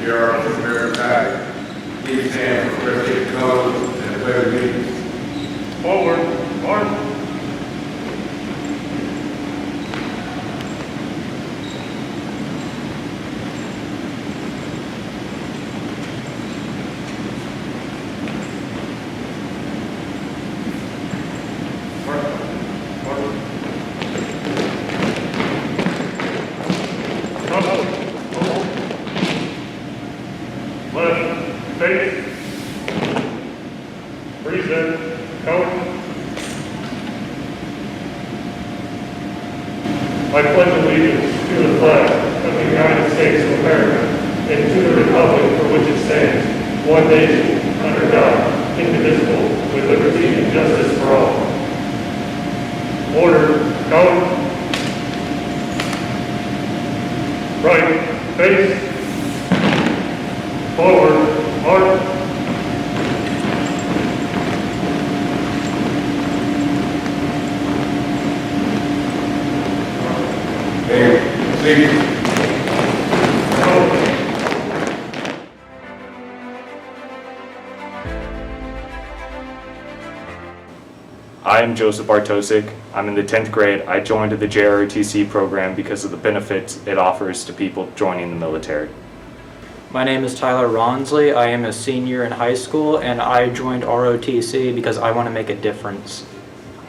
Here are the American flag. Please stand for the code and the pledge of allegiance. Forward, march. Left, face, present, count. I pledge allegiance to the flag of the United States of America and to the republic for which it stands, one nation, under God, indivisible, with liberty and justice for all. Order, count. Right, face, forward, march. Please. I am Joseph Bartosik. I'm in the 10th grade. I joined the JROTC program because of the benefits it offers to people joining the military. My name is Tyler Ronsley. I am a senior in high school, and I joined ROTC because I want to make a difference.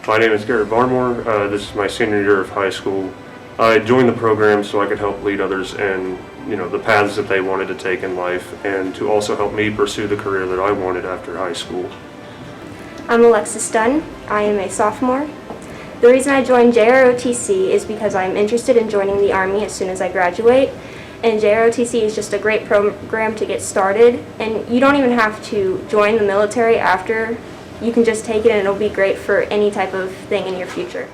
My name is Garrett Barmore. This is my senior year of high school. I joined the program so I could help lead others in, the paths that they wanted to take in life, and to also help me pursue the career that I wanted after high school. I'm Alexis Dunn. I am a sophomore. The reason I joined JROTC is because I'm interested in joining the Army as soon as I graduate. And JROTC is just a great program to get started. And you don't even have to join the military after. You can just take it and it'll be great for any type of thing in your future.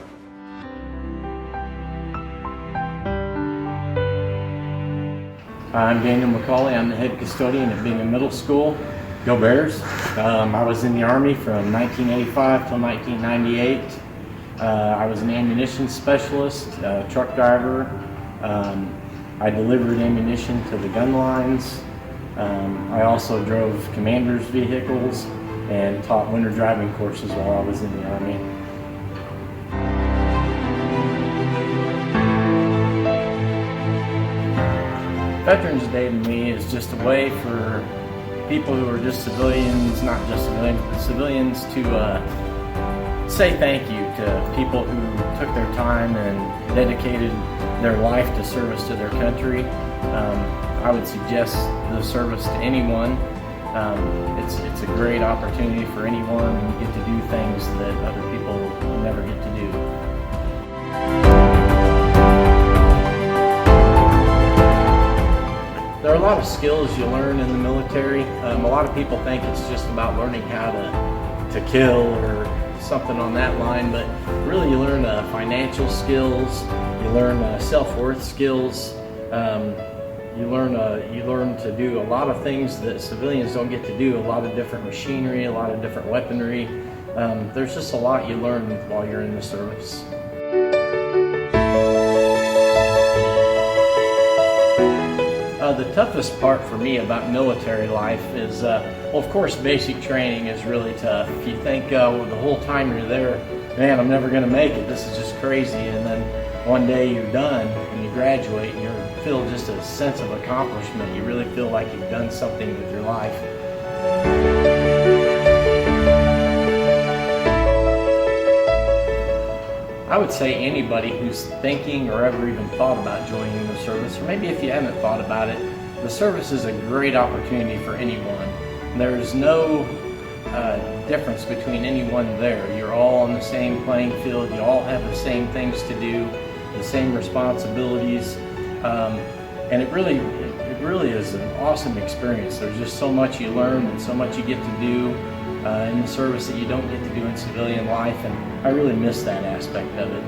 I'm Daniel McCauley. I'm the head custodian at Bingham Middle School. Go Bears. I was in the Army from 1985 till 1998. I was an ammunition specialist, truck driver. I delivered ammunition to the gun lines. I also drove commanders' vehicles and taught winter driving courses while I was in the Army. Veterans Day to me is just a way for people who are just civilians, not just civilians, but civilians to say thank you to people who took their time and dedicated their life to service to their country. I would suggest the service to anyone. It's a great opportunity for anyone, and you get to do things that other people never get to do. There are a lot of skills you learn in the military. A lot of people think it's just about learning how to kill or something on that line, but really you learn financial skills, you learn self-worth skills, you learn to do a lot of things that civilians don't get to do, a lot of different machinery, a lot of different weaponry. There's just a lot you learn while you're in the service. The toughest part for me about military life is, well, of course, basic training is really tough. If you think the whole time you're there, man, I'm never going to make it, this is just crazy, and then one day you're done and you graduate and you feel just a sense of accomplishment. You really feel like you've done something with your life. I would say anybody who's thinking or ever even thought about joining the service, or maybe if you haven't thought about it, the service is a great opportunity for anyone. There's no difference between anyone there. You're all on the same playing field, you all have the same things to do, the same responsibilities, and it really is an awesome experience. There's just so much you learn and so much you get to do in the service that you don't get to do in civilian life, and I really miss that aspect of it.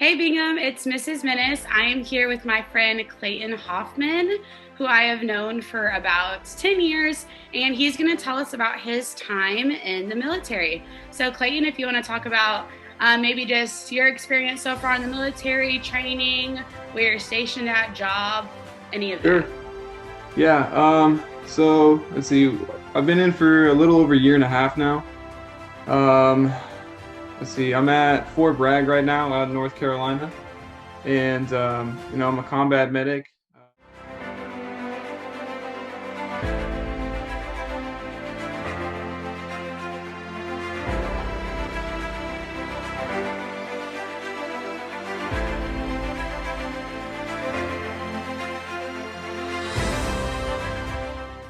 Hey Bingham, it's Mrs. Minnis. I am here with my friend Clayton Hoffman, who I have known for about 10 years, and he's going to tell us about his time in the military. So Clayton, if you want to talk about maybe just your experience so far in the military, training, where you're stationed at, job, any of that. Sure. Yeah, so let's see, I've been in for a little over a year and a half now. Let's see, I'm at Fort Bragg right now out in North Carolina, and I'm a combat medic.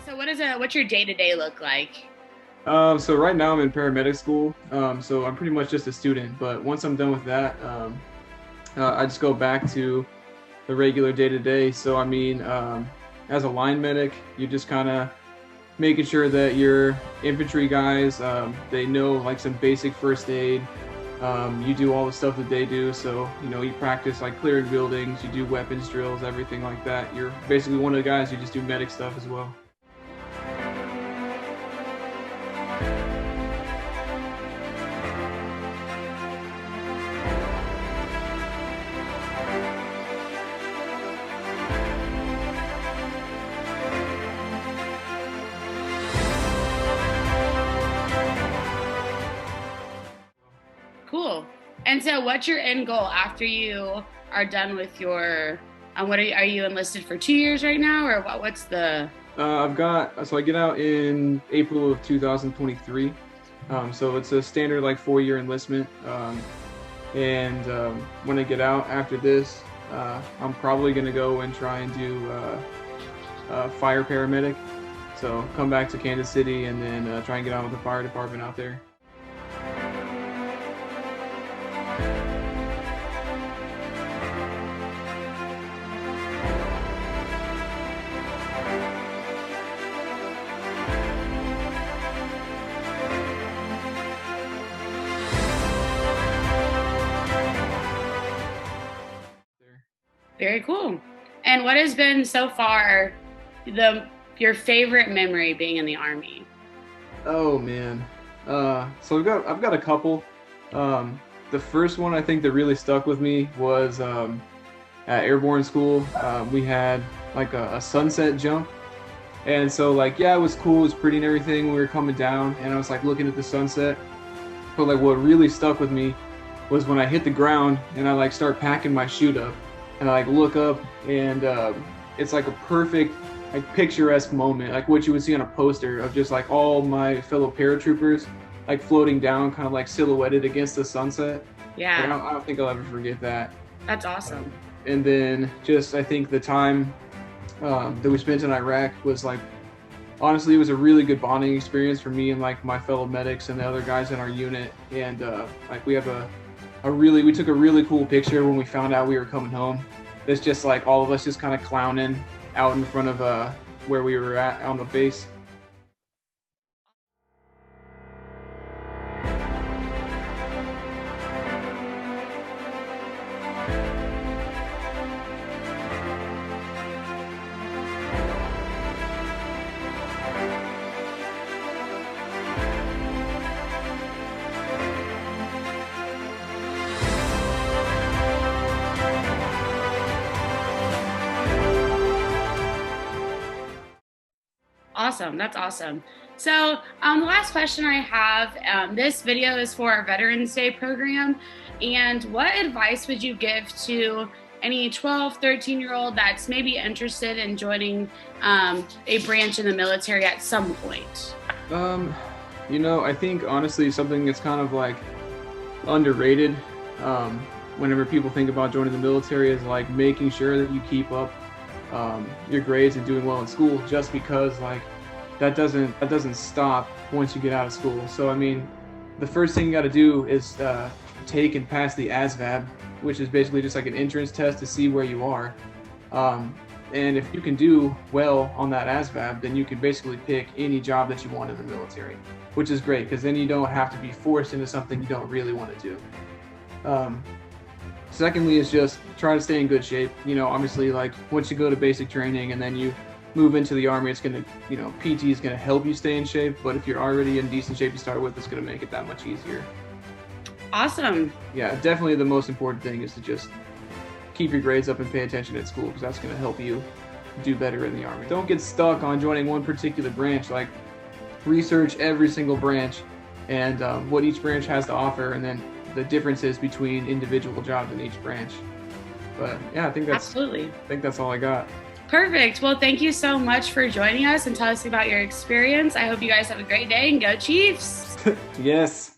So what's your day-to-day look like? So right now I'm in paramedic school, so I'm pretty much just a student, but once I'm done with that, I just go back to the regular day-to-day. So I mean, as a line medic, you're just kind of making sure that your infantry guys, they know like some basic first aid. You do all the stuff that they do, so you practice like clearing buildings, you do weapons drills, everything like that. You're basically one of the guys who just do medic stuff as well. Cool. And so what's your end goal after you are done with your, are you enlisted for 2 years right now, or what's the? I get out in April of 2023. So it's a standard like 4-year enlistment. When I get out after this, I'm probably gonna go and try and do fire paramedic. So come back to Kansas City and then try and get on with the fire department out there. Very cool. And what has been so far your favorite memory being in the Army? Oh man, so I've got a couple. The first one I think that really stuck with me was at airborne school. We had like a sunset jump, and so like it was cool, it was pretty and everything. We were coming down, and I was like looking at the sunset. But like what really stuck with me was when I hit the ground and I like start packing my chute up, and I like look up, and it's like a perfect, like picturesque moment, like what you would see on a poster of just like all my fellow paratroopers like floating down, kind of like silhouetted against the sunset. Yeah. Like, I don't think I'll ever forget that. That's awesome. And then just I think the time that we spent in Iraq was like, honestly, it was a really good bonding experience for me and like my fellow medics and the other guys in our unit. And like we have we took a really cool picture when we found out we were coming home. It's just like all of us just kind of clowning out in front of where we were at on the base. Awesome. That's awesome. So the last question I have, this video is for our Veterans Day program. And what advice would you give to any 12, 13-year-old that's maybe interested in joining a branch in the military at some point? I think honestly something that's kind of like underrated whenever people think about joining the military is like making sure that you keep up your grades and doing well in school, just because like that doesn't stop once you get out of school. So I mean, the first thing you got to do is take and pass the ASVAB, which is basically just like an entrance test to see where you are. And if you can do well on that ASVAB, then you can basically pick any job that you want in the military, which is great because then you don't have to be forced into something you don't really want to do. Secondly is just try to stay in good shape. You know, obviously, like once you go to basic training and then you move into the Army, it's going to, you know, PT is going to help you stay in shape. But if you're already in decent shape to start with, it's going to make it that much easier. Awesome. Yeah, definitely the most important thing is to just keep your grades up and pay attention at school, because that's going to help you do better in the Army. Don't get stuck on joining one particular branch. Like, research every single branch and what each branch has to offer, and then the differences between individual jobs in each branch. But yeah, I think that's all I got. Perfect. Well, thank you so much for joining us and tell us about your experience. I hope you guys have a great day and go Chiefs. Yes.